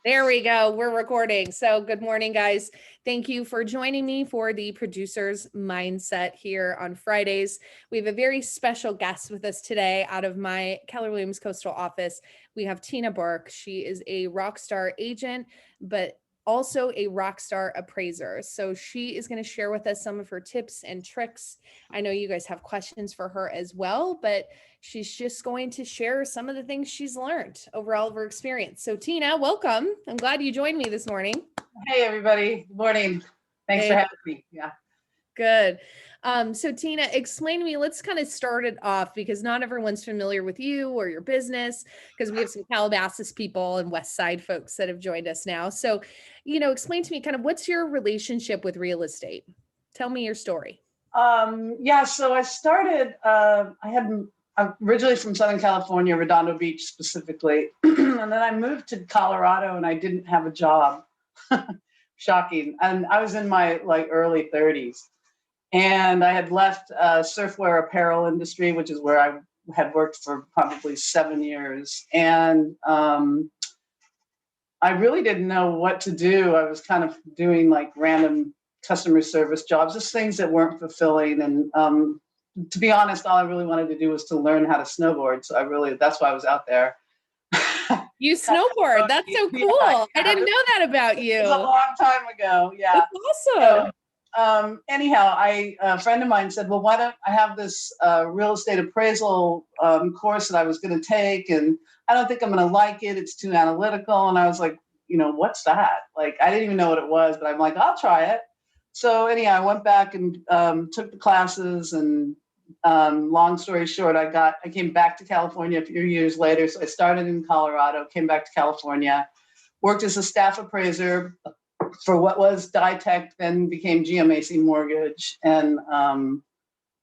There we go. We're recording. So good morning, guys. Thank you for joining me for the Producer's Mindset here on Fridays. We have a very special guest with us today out of my Keller Williams Coastal office. We have Tina Burke. She is a rock star agent, but also a rock star appraiser. So she is going to share with us some of her tips and tricks. I know you guys have questions for her as well, but she's just going to share some of the things she's learned over all of her experience. So Tina, welcome. I'm glad you joined me this morning. Hey, everybody. Good morning. Thanks for having me. Yeah. Good. So Tina, explain to me, let's kind of start it off because not everyone's familiar with you or your business because we have some Calabasas people and West Side folks that have joined us now. So, explain to me kind of what's your relationship with real estate? Tell me your story. So I started, I'm originally from Southern California, Redondo Beach specifically. And then I moved to Colorado and I didn't have a job. Shocking. And I was in my early 30s. And I had left surfwear apparel industry, which is where I had worked for probably 7 years. And I really didn't know what to do. I was kind of doing random customer service jobs, just things that weren't fulfilling. And to be honest, all I really wanted to do was to learn how to snowboard. So that's why I was out there. You snowboard. That's so cool. Yeah. I didn't know that about you. It was a long time ago. Yeah. That's awesome. Anyhow, a friend of mine said, well, why don't I have this real estate appraisal course that I was going to take, and I don't think I'm going to like it. It's too analytical. And I was like, what's that? I didn't even know what it was, but I'm like, I'll try it. So anyhow, I went back and took the classes, and long story short, I came back to California a few years later. So I started in Colorado, came back to California, worked as a staff appraiser for what was Ditech, then became GMAC Mortgage, and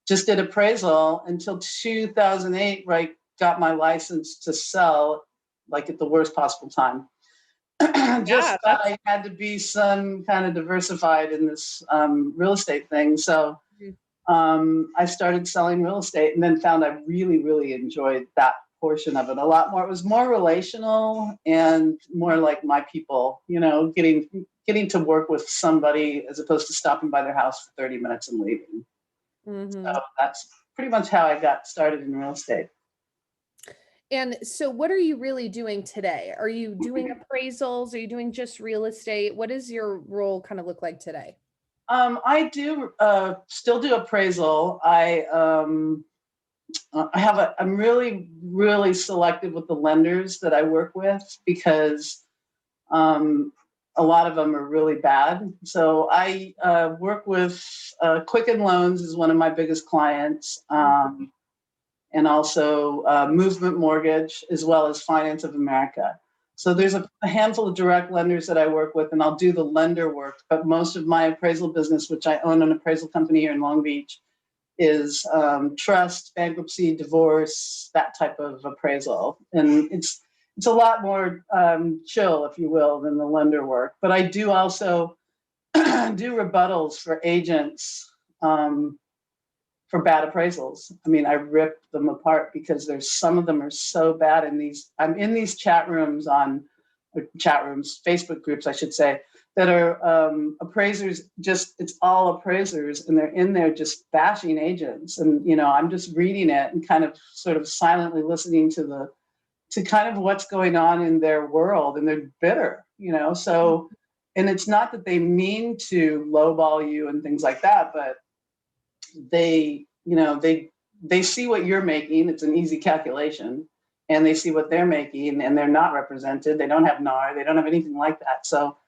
just did appraisal until 2008, where I got my license to sell, at the worst possible time. I had to be some kind of diversified in this real estate thing. So I started selling real estate and then found I really, really enjoyed that portion of it a lot more. It was more relational and more like my people, getting to work with somebody as opposed to stopping by their house for 30 minutes and leaving. Mm-hmm. So that's pretty much how I got started in real estate. And so what are you really doing today? Are you doing appraisals? Are you doing just real estate? What does your role kind of look like today? I do still do appraisal. I'm really, really selective with the lenders that I work with because a lot of them are really bad. So I work with Quicken Loans is one of my biggest clients. And also Movement Mortgage, as well as Finance of America. So there's a handful of direct lenders that I work with, and I'll do the lender work. But most of my appraisal business, which I own an appraisal company here in Long Beach, is trust, bankruptcy, divorce, that type of appraisal. And it's a lot more chill, if you will, than the lender work. But I do also do rebuttals for agents for bad appraisals. I mean, I rip them apart because some of them are so bad I'm in these Facebook groups, I should say, that are appraisers, it's all appraisers, and they're in there just bashing agents. And, I'm just reading it and kind of sort of silently listening to kind of what's going on in their world, and they're bitter, so, and it's not that they mean to lowball you and things like that, but they see what you're making. It's an easy calculation, and they see what they're making, and they're not represented. They don't have NAR. They don't have anything like that. So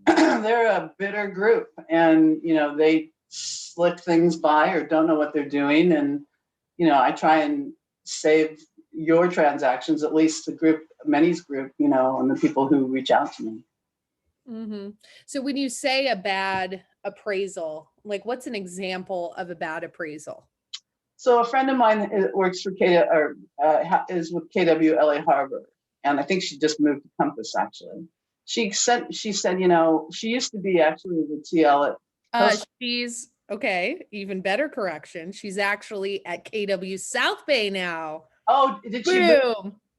they're a bitter group, and, they slick things by or don't know what they're doing. And, I try and save your transactions, at least Many's group, and the people who reach out to me. Mm-hmm. So when you say a bad appraisal, what's an example of a bad appraisal? So a friend of mine works for is with KW LA Harbor, and I think she just moved to Compass. Actually, she said, she used to be actually the TL at. She's okay. Even better correction. She's actually at KW South Bay now. Oh, did she?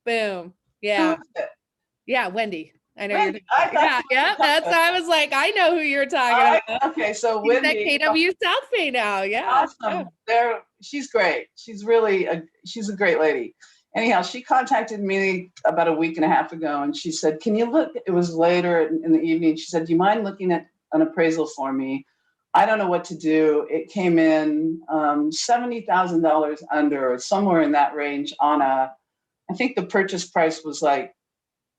Boom. Yeah. Yeah, Wendy. I know you're Wendy, talking I about. thought Yeah, you were yeah. talking That's about. why I was like, I know who you're All talking right, about. okay, so She's at Wendy, KW South Bay now. Yeah. Yeah. awesome. She's great. She's a great lady. Anyhow, she contacted me about a week and a half ago, and she said, "Can you look?" It was later in the evening. She said, "Do you mind looking at an appraisal for me? I don't know what to do. It came in $70,000 under, or somewhere in that range on a. I think the purchase price was like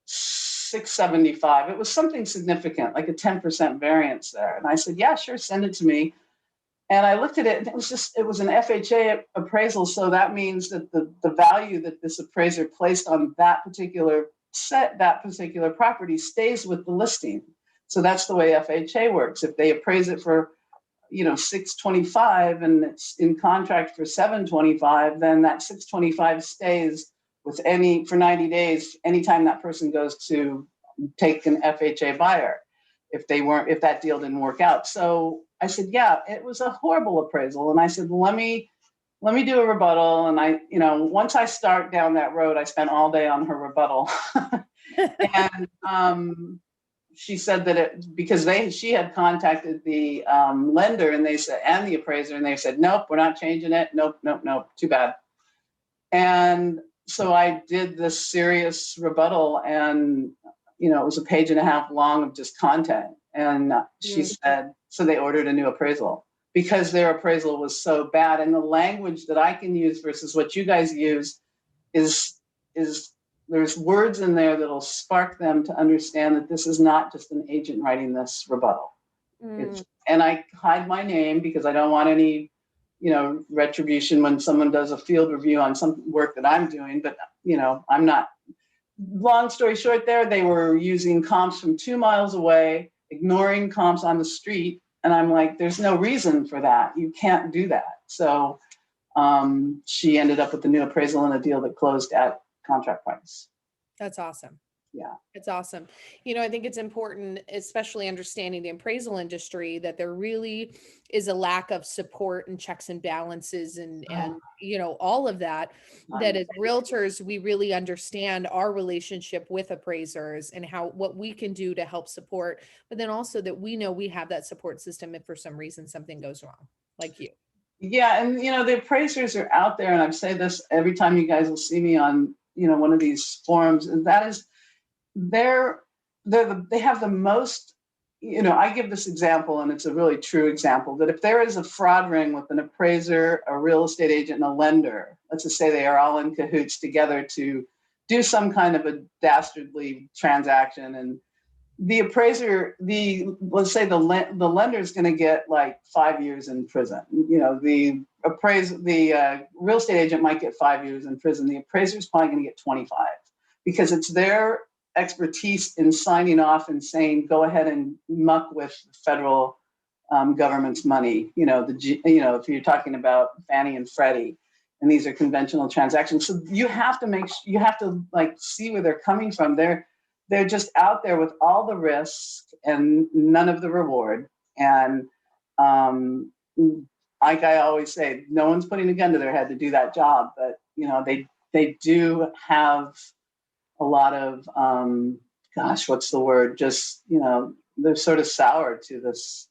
675. It was something significant, like a 10% variance there." And I said, "Yeah, sure, send it to me." And I looked at it, and it was an FHA appraisal. So that means that the value that this appraiser placed on that particular that particular property stays with the listing. So that's the way FHA works. If they appraise it for, 625 and it's in contract for 725, then that 625 stays for 90 days, anytime that person goes to take an FHA buyer, if that deal didn't work out. So I said, "Yeah, it was a horrible appraisal." And I said, let me do a rebuttal. And once I start down that road, I spent all day on her rebuttal. And she said that because she had contacted the lender, and they said, and the appraiser, and they said, "Nope, we're not changing it. Nope, nope, nope. Too bad." And so I did this serious rebuttal, and it was a page and a half long of just content. And she said, so they ordered a new appraisal because their appraisal was so bad. And the language that I can use versus what you guys use is there's words in there that'll spark them to understand that this is not just an agent writing this rebuttal. And I hide my name because I don't want any retribution when someone does a field review on some work that I'm doing. But I'm not. Long story short, they were using comps from 2 miles away, ignoring comps on the street, and I'm like, there's no reason for that. You can't do that. So she ended up with the new appraisal and a deal that closed at contract price. That's awesome. Yeah. It's awesome. I think it's important, especially understanding the appraisal industry, that there really is a lack of support and checks and balances and all of that, that as realtors, we really understand our relationship with appraisers and what we can do to help support, but then also that we know we have that support system if for some reason something goes wrong, like you. Yeah. And, the appraisers are out there. And I've said this every time you guys will see me on, one of these forums, and that is, they have the most, I give this example, and it's a really true example, that if there is a fraud ring with an appraiser, a real estate agent, and a lender, let's just say they are all in cahoots together to do some kind of a dastardly transaction, and the appraiser, let's say the lender is going to get like 5 years in prison. The real estate agent might get 5 years in prison. The appraiser is probably going to get 25 because it's their expertise in signing off and saying, go ahead and muck with the federal government's money. If you're talking about Fannie and Freddie, and these are conventional transactions. So you have to like see where they're coming from. They're just out there with all the risk and none of the reward. And like I always say, no one's putting a gun to their head to do that job, but they do have a lot of what's the word? Just they're sort of sour to this,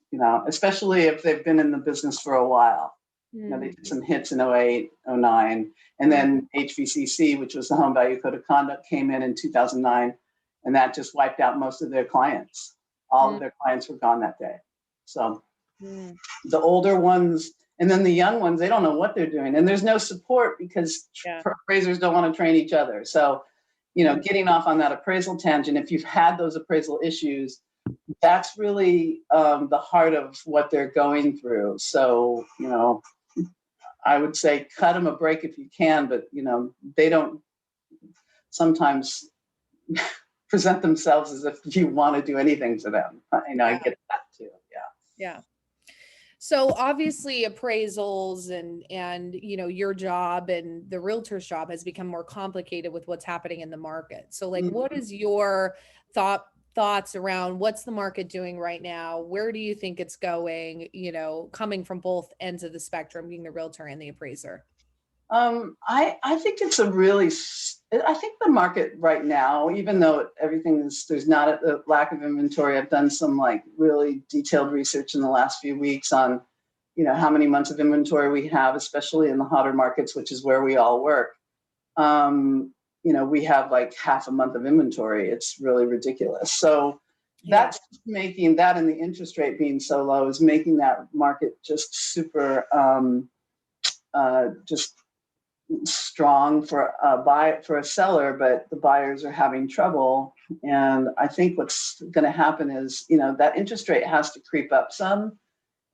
especially if they've been in the business for a while. They did some hits in 08, 09, and then HVCC, which was the Home Value Code of Conduct, came in 2009, and that just wiped out most of their clients. All of their clients were gone that day. So the older ones, and then the young ones, they don't know what they're doing, and there's no support because appraisers don't want to train each other. So getting off on that appraisal tangent, if you've had those appraisal issues, that's really the heart of what they're going through. So, I would say cut them a break if you can, but, they don't sometimes present themselves as if you want to do anything to them. I get that too. Yeah. Yeah. So obviously appraisals and your job and the realtor's job has become more complicated with what's happening in the market. So like, what is your thoughts around what's the market doing right now? Where do you think it's going, coming from both ends of the spectrum, being the realtor and the appraiser? I think it's a really, I think the market right now, even though everything is, there's not a lack of inventory. I've done some like really detailed research in the last few weeks on, how many months of inventory we have, especially in the hotter markets, which is where we all work. We have like half a month of inventory. It's really ridiculous. So Yeah. that's making that, and the interest rate being so low is making that market just super, just strong for a seller, but the buyers are having trouble. And I think what's going to happen is, that interest rate has to creep up some.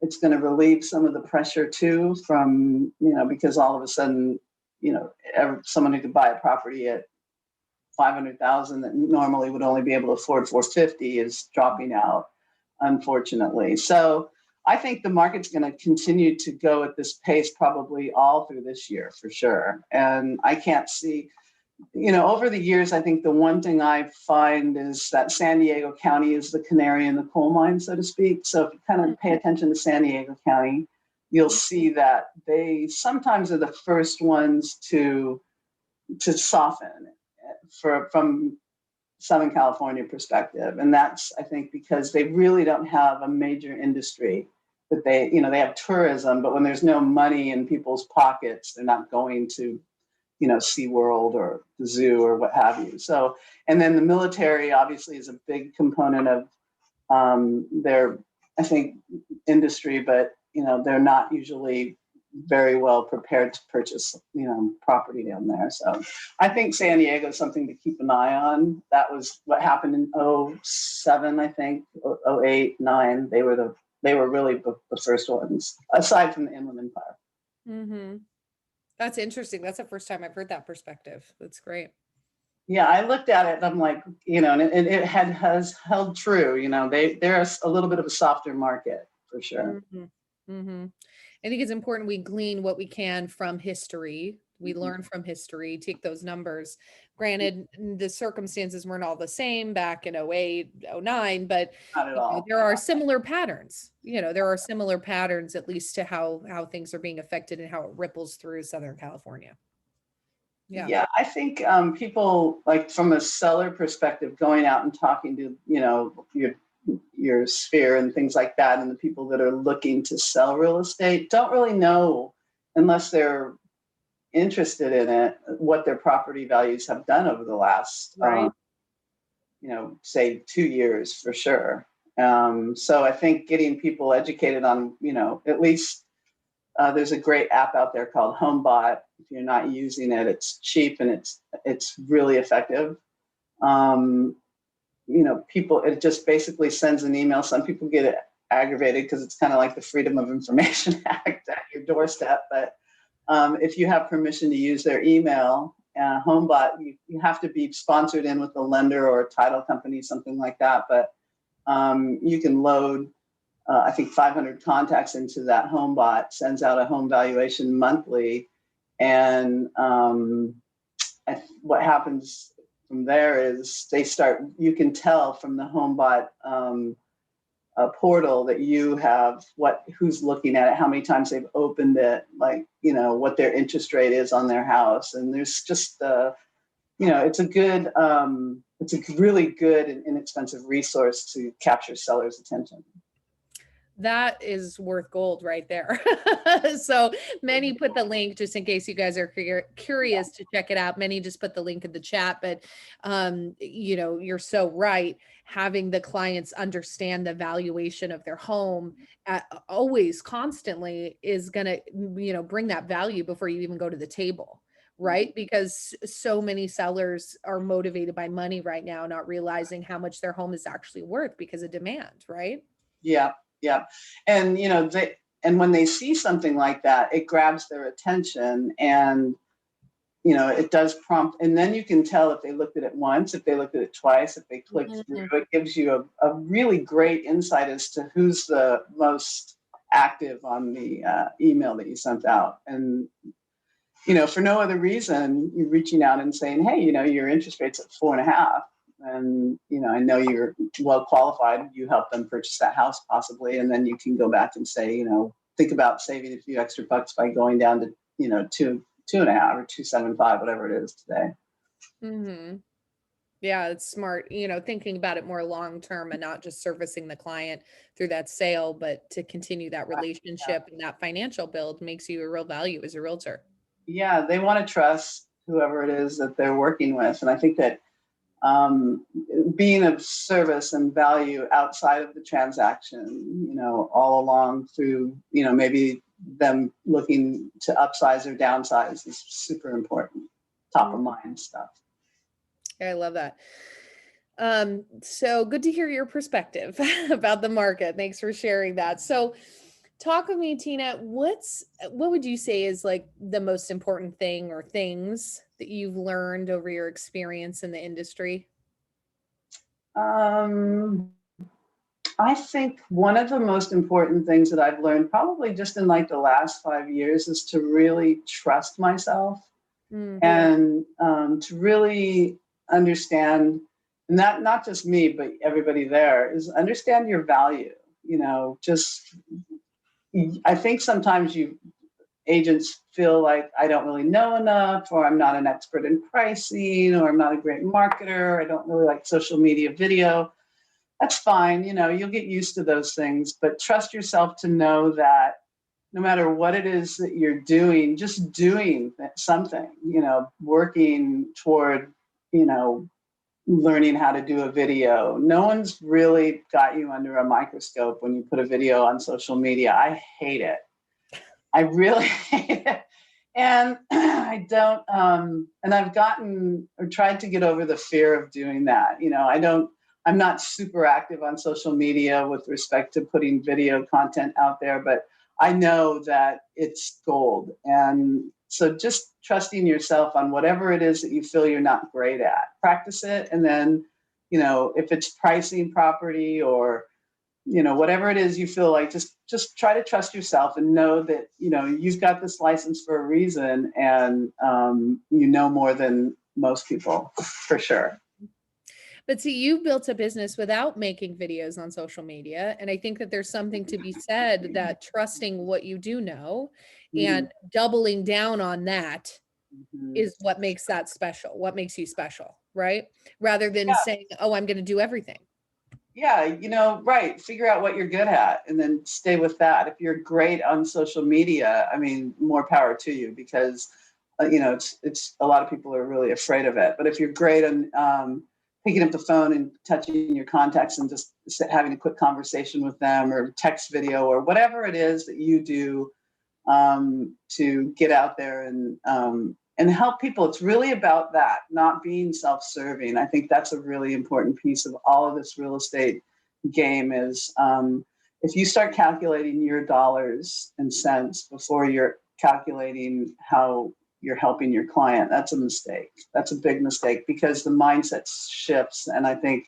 It's going to relieve some of the pressure too from, because all of a sudden, someone who could buy a property at 500,000 that normally would only be able to afford 450 is dropping out, unfortunately. So I think the market's going to continue to go at this pace probably all through this year for sure. And I can't see, over the years, I think the one thing I find is that San Diego County is the canary in the coal mine, so to speak. So if you kind of pay attention to San Diego County, you'll see that they sometimes are the first ones to soften from Southern California perspective. And that's, I think, because they really don't have a major industry that they have tourism, but when there's no money in people's pockets, they're not going to, SeaWorld or the zoo or what have you. So, and then the military obviously is a big component of their, I think, industry, but, they're not usually very well prepared to purchase, property down there. So I think San Diego is something to keep an eye on. That was what happened in 07, I think, 08, 09. They were really the first ones, aside from the Inland Empire. Mm-hmm. That's interesting. That's the first time I've heard that perspective. That's great. Yeah, I looked at it and I'm like, and it has held true. They're a little bit of a softer market for sure. Mm-hmm. Mm-hmm. I think it's important we glean what we can from history. We learn from history, take those numbers. Granted, the circumstances weren't all the same back in 08, 09, but Not at all. there are similar patterns. There are similar patterns, at least to how things are being affected and how it ripples through Southern California. Yeah, I think people, like, from a seller perspective, going out and talking to, your sphere and things like that, and the people that are looking to sell real estate don't really know, unless they're interested in it, what their property values have done over the last, Right. Say 2 years for sure. So I think getting people educated on, at least there's a great app out there called HomeBot. If you're not using it, it's cheap and it's really effective. People, it just basically sends an email. Some people get aggravated because it's kind of like the Freedom of Information Act at your doorstep. But if you have permission to use their email, HomeBot, you have to be sponsored in with a lender or a title company, something like that. But you can load, I think, 500 contacts into that HomeBot, sends out a home valuation monthly. And what happens from there is you can tell from the HomeBot portal that you have who's looking at it, how many times they've opened it, like, what their interest rate is on their house. And there's just, it's a really good and inexpensive resource to capture sellers' attention. That is worth gold right there. So many put the link, just in case you guys are curious to check it out. Many just put the link in the chat, but you're so right. Having the clients understand the valuation of their home always constantly is going to, bring that value before you even go to the table. Right? Because so many sellers are motivated by money right now, not realizing how much their home is actually worth because of demand. Right? Yeah. Yeah. And, when they see something like that, it grabs their attention, and, it does prompt. And then you can tell if they looked at it once, if they looked at it twice, if they clicked through. It gives you a really great insight as to who's the most active on the email that you sent out. And, for no other reason, you're reaching out and saying, hey, your interest rate's at 4.5%. And, I know you're well qualified. You help them purchase that house possibly. And then you can go back and say, think about saving a few extra bucks by going down to, 2.5 or 275, whatever it is today. Mm-hmm. Yeah, it's smart, thinking about it more long term and not just servicing the client through that sale, but to continue that relationship and that financial build makes you a real value as a realtor. Yeah, they want to trust whoever it is that they're working with. And I think that um, being of service and value outside of the transaction, all along through, maybe them looking to upsize or downsize is super important, top of mind stuff. I love that. So good to hear your perspective about the market. Thanks for sharing that. So talk with me, Tina. What would you say is like the most important thing or things that you've learned over your experience in the industry? I think one of the most important things that I've learned probably just in like the last 5 years is to really trust myself and to really understand, not just me, but everybody there, is understand your value. Just I think sometimes agents feel like I don't really know enough, or I'm not an expert in pricing, or I'm not a great marketer. I don't really like social media video. That's fine. You'll get used to those things, but trust yourself to know that no matter what it is that you're doing, just doing something, working toward, learning how to do a video. No one's really got you under a microscope when you put a video on social media. I hate it. I really hate it. And I don't, and I've gotten or tried to get over the fear of doing that. I'm not super active on social media with respect to putting video content out there, but I know that it's gold. And so just trusting yourself on whatever it is that you feel you're not great at, practice it. And then, if it's pricing property or, whatever it is you feel like, just try to trust yourself and know that, you've got this license for a reason, and more than most people, for sure. But see, you built a business without making videos on social media. And I think that there's something to be said that trusting what you do know and doubling down on that is what makes that special, what makes you special, right? Rather than saying, oh, I'm going to do everything. Yeah, right. Figure out what you're good at and then stay with that. If you're great on social media, I mean, more power to you, because, it's a lot of people are really afraid of it. But if you're great on picking up the phone and touching your contacts and just having a quick conversation with them, or text video, or whatever it is that you do to get out there and help people. It's really about that, not being self-serving. I think that's a really important piece of all of this real estate game is if you start calculating your dollars and cents before you're calculating how you're helping your client, that's a mistake. That's a big mistake, because the mindset shifts. And I think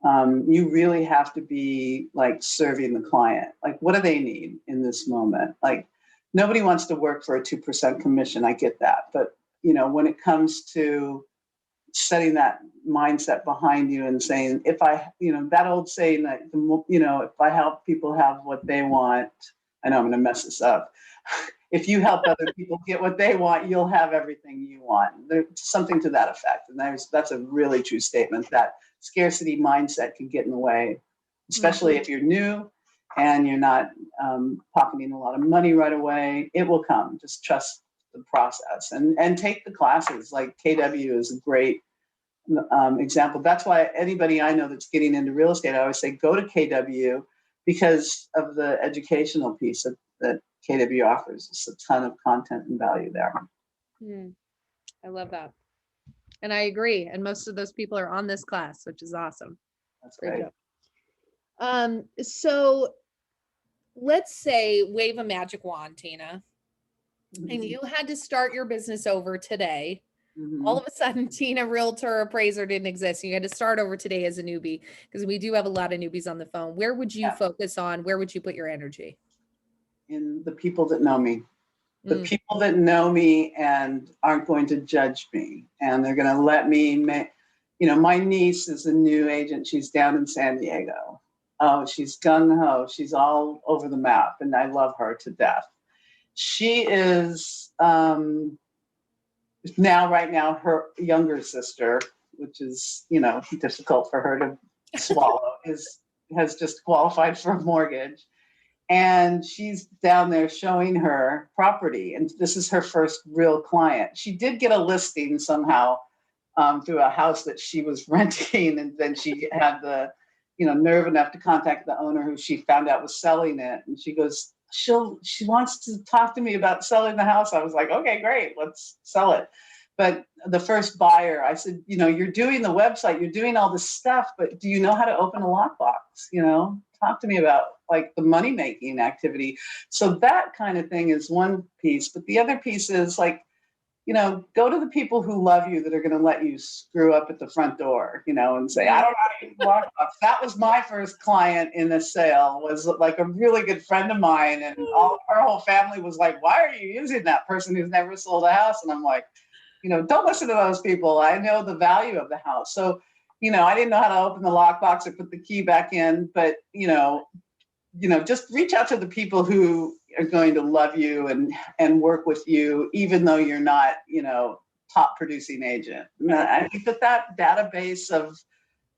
you really have to be like serving the client. Like, what do they need in this moment? Like, nobody wants to work for a 2% commission. I get that. But, when it comes to setting that mindset behind you and saying, if I, that old saying that, if I help people have what they want, I know I'm going to mess this up. If you help other people get what they want, you'll have everything you want. There's something to that effect. And that's a really true statement. That scarcity mindset can get in the way, especially if you're new and you're not pocketing a lot of money right away. It will come. Just trust the process and take the classes. Like KW is a great example. That's why anybody I know that's getting into real estate, I always say, go to KW, because of the educational piece that KW offers. It's a ton of content and value there. I love that. And I agree. And most of those people are on this class, which is awesome. That's great. So let's say wave a magic wand, Tina, and you had to start your business over today. All of a sudden, Tina, realtor, appraiser didn't exist. You had to start over today as a newbie, because we do have a lot of newbies on the phone. Where would you focus on? Where would you put your energy? In the people that know me. The people that know me and aren't going to judge me, and they're going to let me my niece is a new agent. She's down in San Diego. Oh, she's gung-ho. She's all over the map, and I love her to death. She is now, right now, her younger sister, which is, difficult for her to swallow, has just qualified for a mortgage. And she's down there showing her property. And this is her first real client. She did get a listing somehow through a house that she was renting. And then she had the, nerve enough to contact the owner who she found out was selling it. And she goes, she wants to talk to me about selling the house. I was like, okay, great, let's sell it. But the first buyer, I said, you're doing the website, you're doing all this stuff, but do you know how to open a lockbox? Talk to me about like the money making activity. So that kind of thing is one piece. But the other piece is like, go to the people who love you that are going to let you screw up at the front door, and say, I don't know how to use the lockbox. That was my first client in a sale, was like a really good friend of mine. And our whole family was like, why are you using that person who's never sold a house? And I'm like, don't listen to those people. I know the value of the house. So, I didn't know how to open the lockbox or put the key back in, but, just reach out to the people who are going to love you and work with you, even though you're not, top producing agent. I think that database of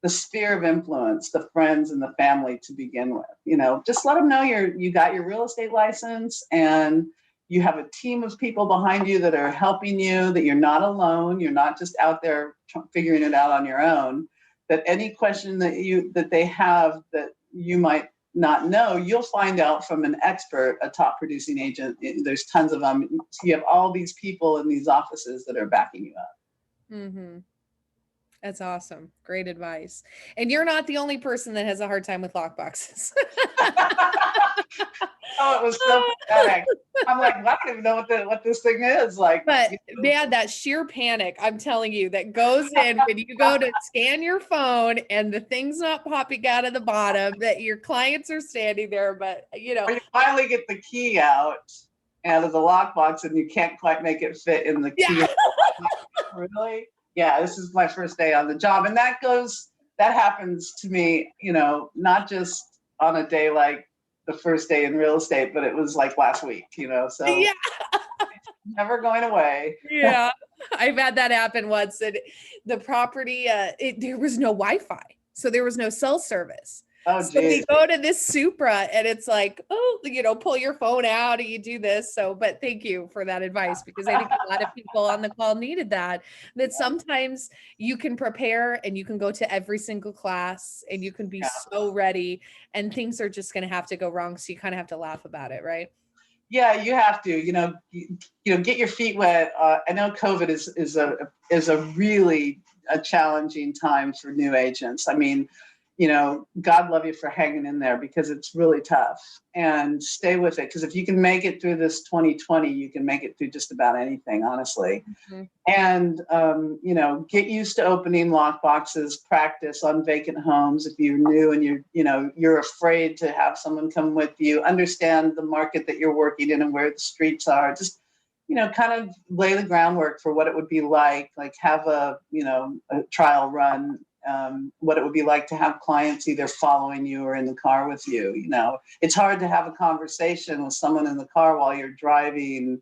the sphere of influence, the friends and the family to begin with, just let them know you got your real estate license and you have a team of people behind you that are helping you, that you're not alone. You're not just out there figuring it out on your own, that any question that they have that you might not know, you'll find out from an expert, a top producing agent. There's tons of them. You have all these people in these offices that are backing you up. Mm-hmm. That's awesome. Great advice. And you're not the only person that has a hard time with lockboxes. Oh, it was so pathetic. I'm like, I don't even know what this thing is like. But man, that sheer panic, I'm telling you, that goes in when you go to scan your phone and the thing's not popping out of the bottom, that your clients are standing there, but Or you finally get the key out of the lockbox and you can't quite make it fit in the key. Yeah. Really? Yeah, this is my first day on the job. And that happens to me, not just on a day like the first day in real estate, but it was like last week, so Yeah. It's never going away. Yeah. I've had that happen once. And the property, there was no Wi-Fi. So there was no cell service. Oh, So we geez. go to this Supra and it's like, pull your phone out and you do this. So, but thank you for that advice, because I think a lot of people on the call needed that sometimes you can prepare and you can go to every single class and you can be so ready and things are just going to have to go wrong. So you kind of have to laugh about it, right? Yeah, you have to, get your feet wet. I know COVID is a really a challenging time for new agents. I mean, God love you for hanging in there, because it's really tough, and stay with it. Because if you can make it through this 2020, you can make it through just about anything, honestly. Mm-hmm. And, get used to opening lock boxes, practice on vacant homes. If you're new and you're afraid to have someone come with you, understand the market that you're working in and where the streets are. Just, kind of lay the groundwork for what it would be like have a trial run. What it would be like to have clients either following you or in the car with you. It's hard to have a conversation with someone in the car while you're driving,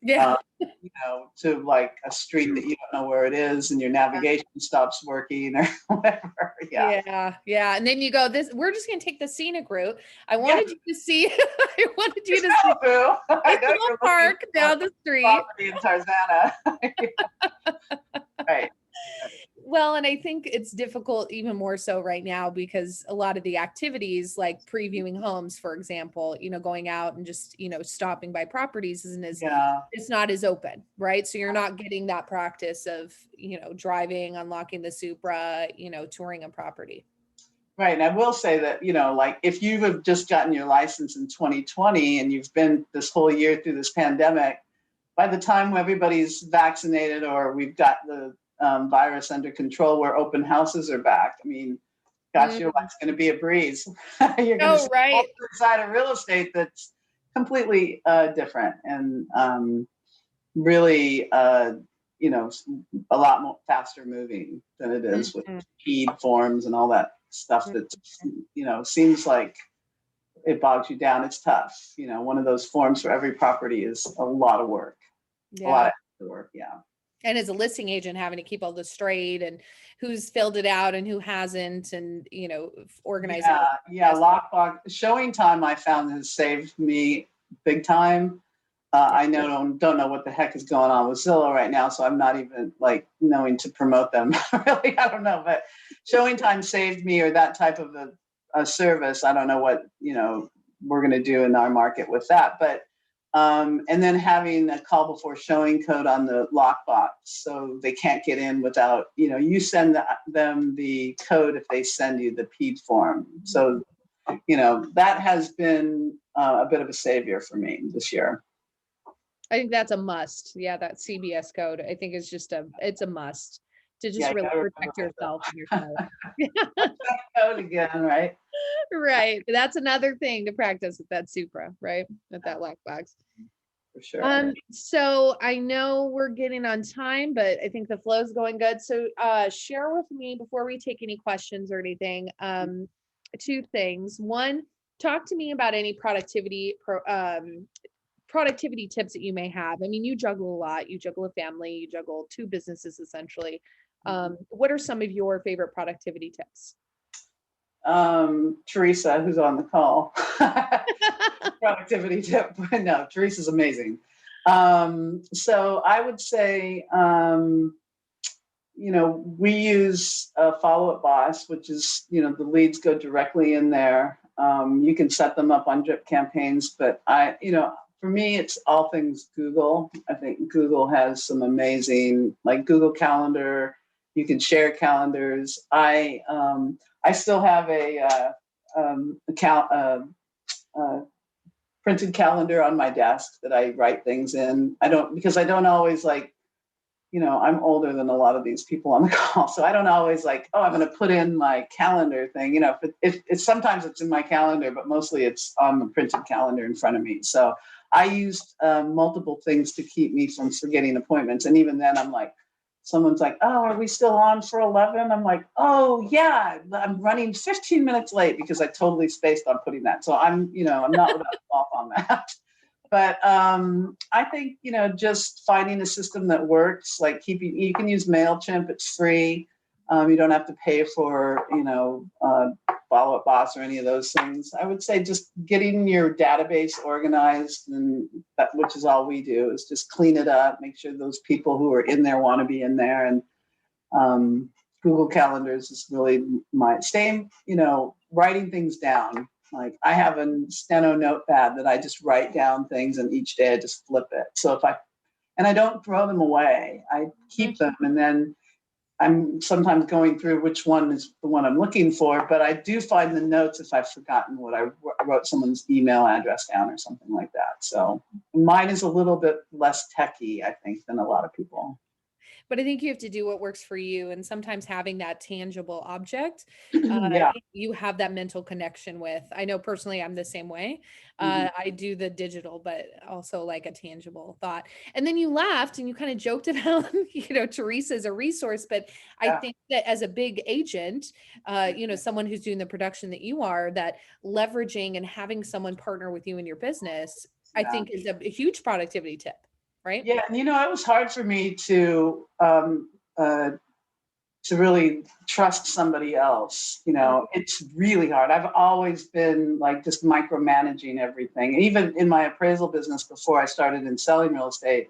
to like a street that you don't know where it is and your navigation stops working or whatever. Yeah. And then you go, we're just going to take the scenic route. I wanted you to see, I wanted you to see the little park down the street. In Tarzana. Right. Well, and I think it's difficult even more so right now, because a lot of the activities like previewing homes, for example, going out and just, stopping by properties it's not as open, right? So you're not getting that practice of, driving, unlocking the Supra, touring a property. Right. And I will say that, if you have just gotten your license in 2020 and you've been this whole year through this pandemic, by the time everybody's vaccinated or we've got the virus under control, where open houses are back, I mean, gosh, your life's going to be a breeze. You're going to see the side of real estate that's completely different and really, a lot more faster moving than it is with feed forms and all that stuff that, seems like it bogs you down. It's tough. One of those forms for every property is a lot of work. A lot of work. Yeah. And as a listing agent, having to keep all this straight and who's filled it out and who hasn't, and, organizing. Yeah. Lockbox showing time I found has saved me big time. I don't know what the heck is going on with Zillow right now, so I'm not even like knowing to promote them. Really, I don't know, but showing time saved me, or that type of a service. I don't know what we're going to do in our market with that, but and then having a call before showing code on the lockbox, so they can't get in without you send them the code if they send you the PED form. So that has been a bit of a savior for me this year. I think that's a must. Yeah, that CBS code, I think is it's a must to just really protect yourself and yourself. Code again, right? Right. That's another thing to practice with that Supra, right? With that lockbox. For sure. So I know we're getting on time, but I think the flow is going good. So share with me before we take any questions or anything, two things. One, talk to me about any productivity tips that you may have. I mean, you juggle a lot. You juggle a family, you juggle two businesses essentially. What are some of your favorite productivity tips? Teresa, who's on the call. Productivity tip. No, Teresa's amazing. So I would say, we use Follow Up Boss, which is, the leads go directly in there. You can set them up on drip campaigns, but for me, it's all things Google. I think Google has some amazing, like Google Calendar. You can share calendars. I still have a printed calendar on my desk that I write things in. Because I don't always I'm older than a lot of these people on the call, so I don't always I'm going to put in my calendar thing. If it's sometimes it's in my calendar, but mostly it's on the printed calendar in front of me. So I used multiple things to keep me from forgetting appointments, and even then, I'm like, someone's like, "Oh, are we still on for 11?" I'm like, "Oh yeah, I'm running 15 minutes late because I totally spaced on putting that." So I'm not without fault on that. But I think, just finding a system that works, like you can use MailChimp, it's free. You don't have to pay for, Follow Up Boss or any of those things. I would say just getting your database organized, and which is all we do, is just clean it up, make sure those people who are in there want to be in there. And Google Calendars is really my same, writing things down. Like I have a steno notepad that I just write down things, and each day I just flip it. So I don't throw them away. I keep them, and then I'm sometimes going through which one is the one I'm looking for, but I do find the notes if I've forgotten what I wrote someone's email address down or something like that. So mine is a little bit less techy, I think, than a lot of people. But I think you have to do what works for you. And sometimes having that tangible object, Yeah. you have that mental connection with. I know personally, I'm the same way. I do the digital, but also like a tangible thought. And then you laughed and you kind of joked about, Teresa's a resource, but I think that as a big agent, someone who's doing the production that you are, that leveraging and having someone partner with you in your business, I think is a huge productivity tip. Right? Yeah, and it was hard for me to really trust somebody else. It's really hard. I've always been like just micromanaging everything. Even in my appraisal business before I started in selling real estate,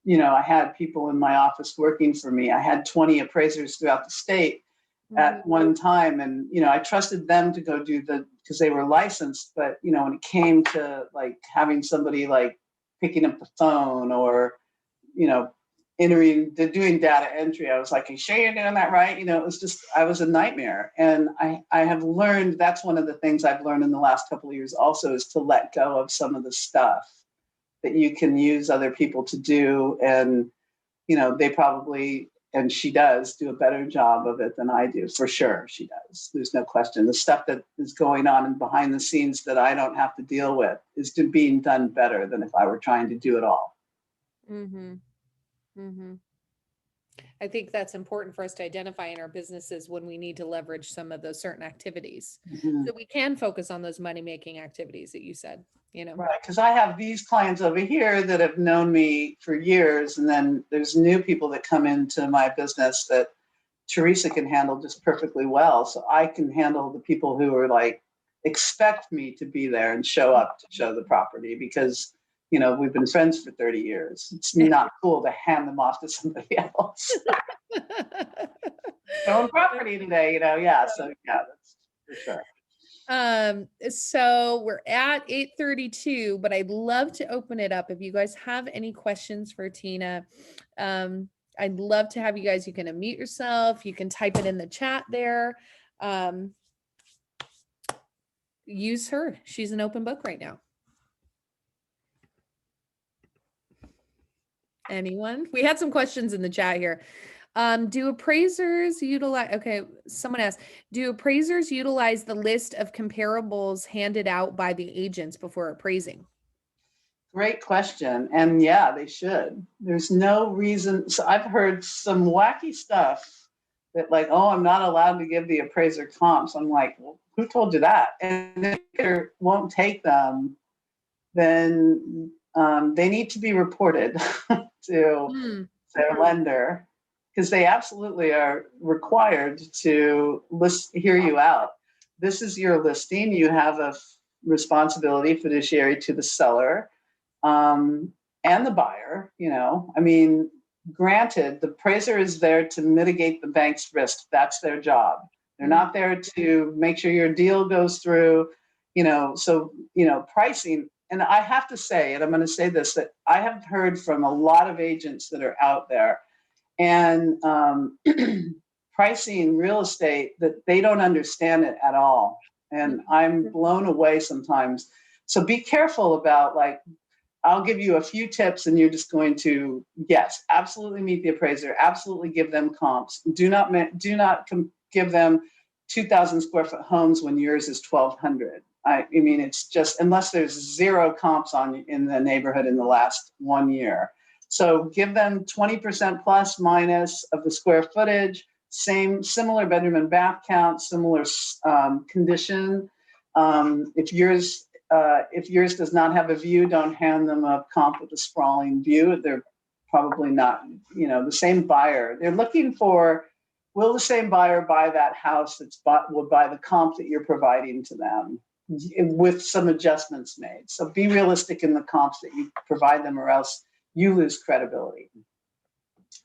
I had people in my office working for me. I had 20 appraisers throughout the state at one time, and I trusted them to go do because they were licensed. But when it came to like having somebody like picking up the phone or doing data entry, I was like, "Are you sure you're doing that right?" It was just, I was a nightmare. And I have learned, that's one of the things I've learned in the last couple of years also, is to let go of some of the stuff that you can use other people to do. And they probably, and she does do a better job of it than I do, for sure. She does. There's no question. The stuff that is going on and behind the scenes that I don't have to deal with is being done better than if I were trying to do it all. I think that's important for us to identify in our businesses when we need to leverage some of those certain activities, so we can focus on those money-making activities that you said. you know. Right, because I have these clients over here that have known me for years, and then there's new people that come into my business that Teresa can handle just perfectly well. So I can handle the people who are like, expect me to be there and show up to show the property because, we've been friends for 30 years. It's not cool to hand them off to somebody else. Showing property today, yeah. So yeah, that's for sure. So we're at 8:32, but I'd love to open it up. If you guys have any questions for Tina, I'd love to have you guys, you can unmute yourself, you can type it in the chat there. Use her. She's an open book right now. Anyone? We had some questions in the chat here. Do appraisers utilize, okay, someone asked, do appraisers utilize the list of comparables handed out by the agents before appraising? Great question. And yeah, they should. There's no reason. So I've heard some wacky stuff that like, oh, I'm not allowed to give the appraiser comps. I'm like, well, who told you that? And if they won't take them, then they need to be reported to their lender because they absolutely are required to hear you out. This is your listing. You have a responsibility fiduciary to the seller and the buyer. Granted, the appraiser is there to mitigate the bank's risk. That's their job. They're not there to make sure your deal goes through, pricing. And I have to say, and I'm going to say this, that I have heard from a lot of agents that are out there and pricing real estate that they don't understand it at all. And I'm blown away sometimes. So be careful about I'll give you a few tips and you're just going to, yes, absolutely meet the appraiser, absolutely give them comps. Do not give them 2,000 square foot homes when yours is 1,200. It's just, unless there's zero comps in the neighborhood in the last 1 year. So give them 20% plus minus of the square footage, similar bedroom and bath count, similar condition. If yours does not have a view, don't hand them a comp with a sprawling view. They're probably not, the same buyer. They're looking for, will the same buyer buy that house will buy the comp that you're providing to them with some adjustments made. So be realistic in the comps that you provide them or else you lose credibility.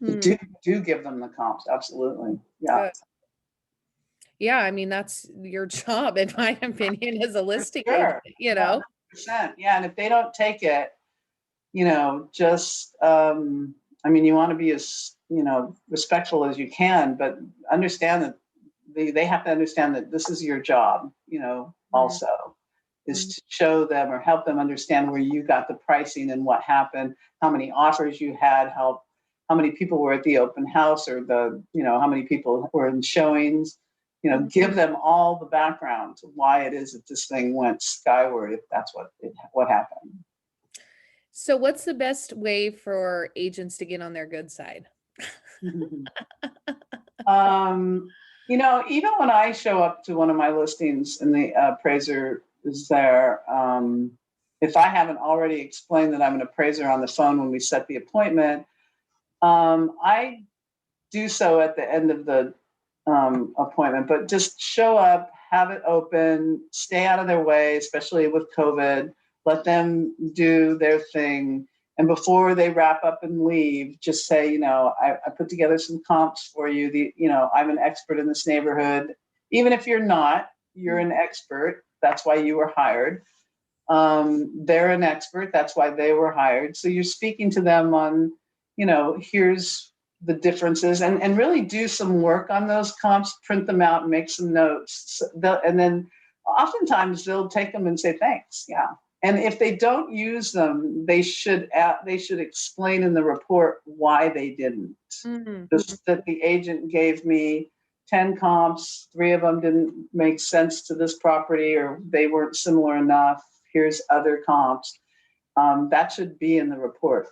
Do give them the comps. Absolutely. Yeah. Good. Yeah, that's your job, in my opinion, as a listing sure. agent, 100%. Yeah, and if they don't take it, just you want to be as respectful as you can, but understand that they have to understand that this is your job. Also is to show them or help them understand where you got the pricing and what happened, how many offers you had, how many people were at the open house, or how many people were in showings. Give them all the background to why it is that this thing went skyward, if that's what happened. So what's the best way for agents to get on their good side? Even when I show up to one of my listings and the appraiser is there, if I haven't already explained that I'm an appraiser on the phone when we set the appointment, I do so at the end of the appointment, but just show up, have it open, stay out of their way, especially with COVID, let them do their thing. And before they wrap up and leave, just say, I put together some comps for you. I'm an expert in this neighborhood. Even if you're not, you're an expert. That's why you were hired. They're an expert. That's why they were hired. So you're speaking to them on, here's the differences, and really do some work on those comps, print them out and make some notes. And then oftentimes they'll take them and say, thanks. Yeah. And if they don't use them, they should explain in the report why they didn't. Just that the agent gave me 10 comps, 3 of them didn't make sense to this property, or they weren't similar enough. Here's other comps. That should be in the report.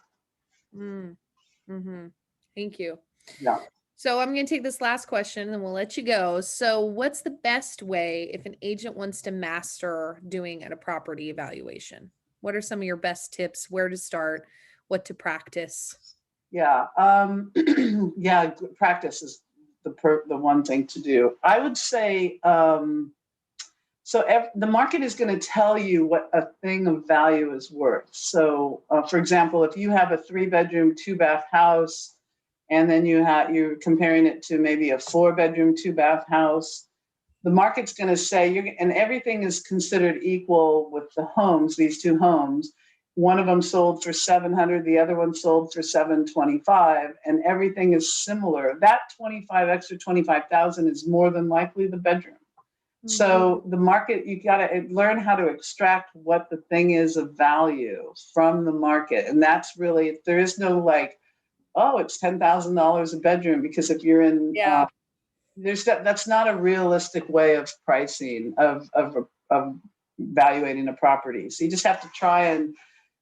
Thank you. Yeah. So I'm going to take this last question and we'll let you go. So what's the best way if an agent wants to master doing a property evaluation? What are some of your best tips? Where to start? What to practice? Yeah. Yeah, practice is the one thing to do. I would say, the market is going to tell you what a thing of value is worth. So, for example, if you have a 3-bedroom, 2-bath house, and then you're comparing it to maybe a 4-bedroom, 2-bath house, the market's going to say and everything is considered equal with the homes, these two homes. One of them sold for 700, the other one sold for 725, and everything is similar. That 25,000 is more than likely the bedroom. So the market, you got to learn how to extract what the thing is of value from the market. And that's really, there is no like, oh, it's $10,000 a bedroom, because if you're in, Yeah. that's not a realistic way of pricing, of evaluating a property. So you just have to try and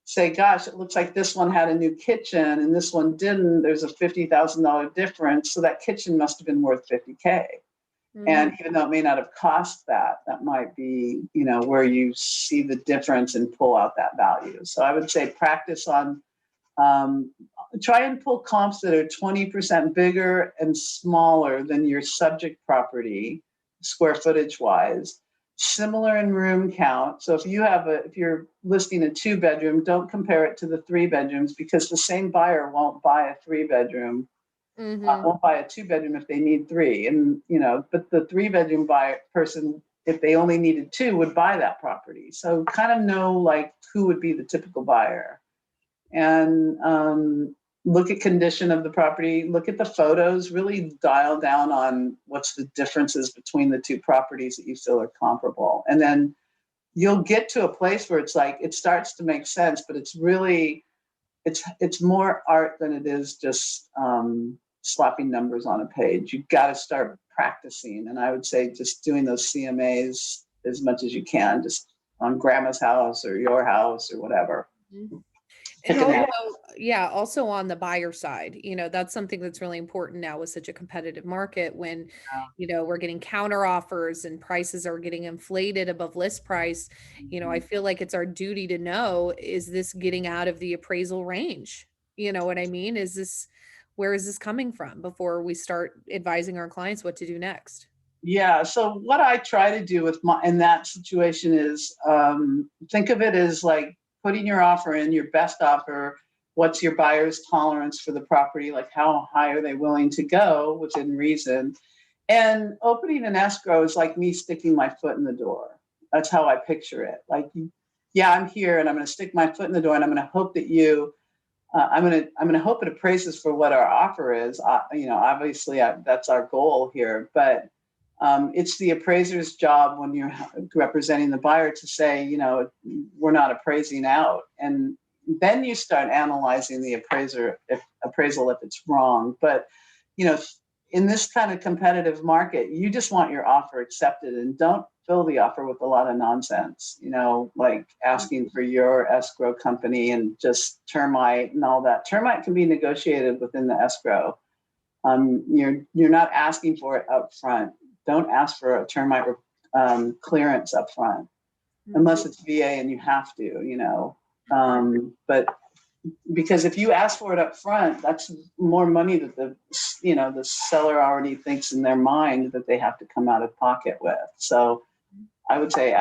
say, gosh, it looks like this one had a new kitchen and this one didn't. There's a $50,000 difference. So that kitchen must have been worth 50K. And even though it may not have cost that, that might be, where you see the difference and pull out that value. So I would say practice on, try and pull comps that are 20% bigger and smaller than your subject property, square footage wise, similar in room count. So if you're listing a 2-bedroom, don't compare it to the 3 bedrooms, because the same buyer won't buy a 3-bedroom. Won't buy a 2-bedroom if they need 3, and but the 3-bedroom person, if they only needed 2, would buy that property. So kind of know like who would be the typical buyer, and look at condition of the property, look at the photos, really dial down on what's the differences between the two properties that you feel are comparable, and then you'll get to a place where it's like it starts to make sense, but it's really it's more art than it is just slapping numbers on a page. You've got to start practicing. And I would say just doing those CMAs as much as you can, just on grandma's house or your house or whatever. And also on the buyer side, that's something that's really important now with such a competitive market when, we're getting counter offers and prices are getting inflated above list price. I feel like it's our duty to know, is this getting out of the appraisal range? You know what I mean? Where is this coming from before we start advising our clients what to do next? Yeah. So what I try to do in that situation is think of it as like putting your offer in, your best offer. What's your buyer's tolerance for the property? Like how high are they willing to go within reason? And opening an escrow is like me sticking my foot in the door. That's how I picture it. Like, yeah, I'm here and I'm going to stick my foot in the door and I'm going to hope that I'm going to hope it appraises for what our offer is. Obviously that's our goal here, but it's the appraiser's job when you're representing the buyer to say, we're not appraising out. And then you start analyzing the appraisal if it's wrong. But, in this kind of competitive market, you just want your offer accepted, and don't fill the offer with a lot of nonsense, like asking for your escrow company and just termite and all that. Termite can be negotiated within the escrow. You're not asking for it up front. Don't ask for a termite clearance up front, unless it's VA and you have to, but because if you ask for it up front, that's more money that the seller already thinks in their mind that they have to come out of pocket with. So I would say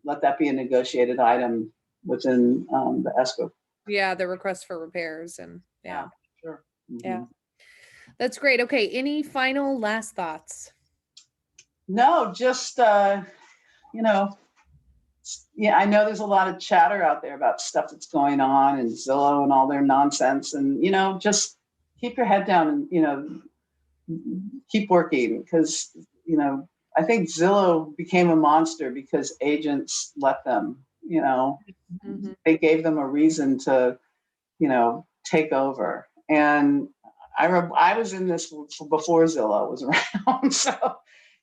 let that be a negotiated item within the escrow. Yeah, the request for repairs and yeah. Sure. Mm-hmm. Yeah. That's great. Okay. Any final last thoughts? No, just, I know there's a lot of chatter out there about stuff that's going on and Zillow and all their nonsense, and, just keep your head down and, keep working, because, I think Zillow became a monster because agents let them, they gave them a reason to, take over. And I was in this before Zillow was around. So,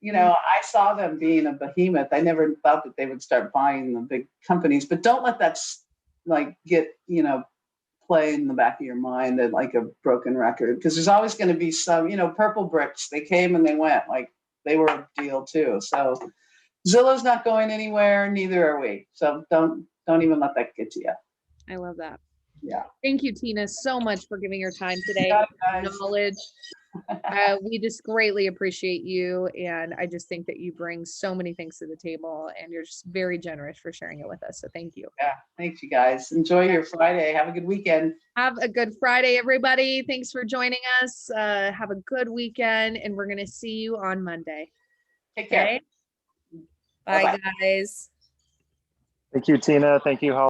I saw them being a behemoth. I never thought that they would start buying the big companies, but don't let that get, play in the back of your mind and like a broken record, because there's always going to be some, Purple Bricks, they came and they went, like they were a deal too. So Zillow's not going anywhere, neither are we. So don't Don't even let that get to you. I love that. Yeah. Thank you, Tina, so much for giving your time today. Got it, guys. Knowledge. We just greatly appreciate you. And I just think that you bring so many things to the table and you're just very generous for sharing it with us. So thank you. Yeah. Thanks, you guys. Enjoy your Friday. Have a good weekend. Have a good Friday, everybody. Thanks for joining us. Have a good weekend and we're going to see you on Monday. Take care. Okay? Bye, Bye-bye. guys. Thank you, Tina. Thank you, Holly.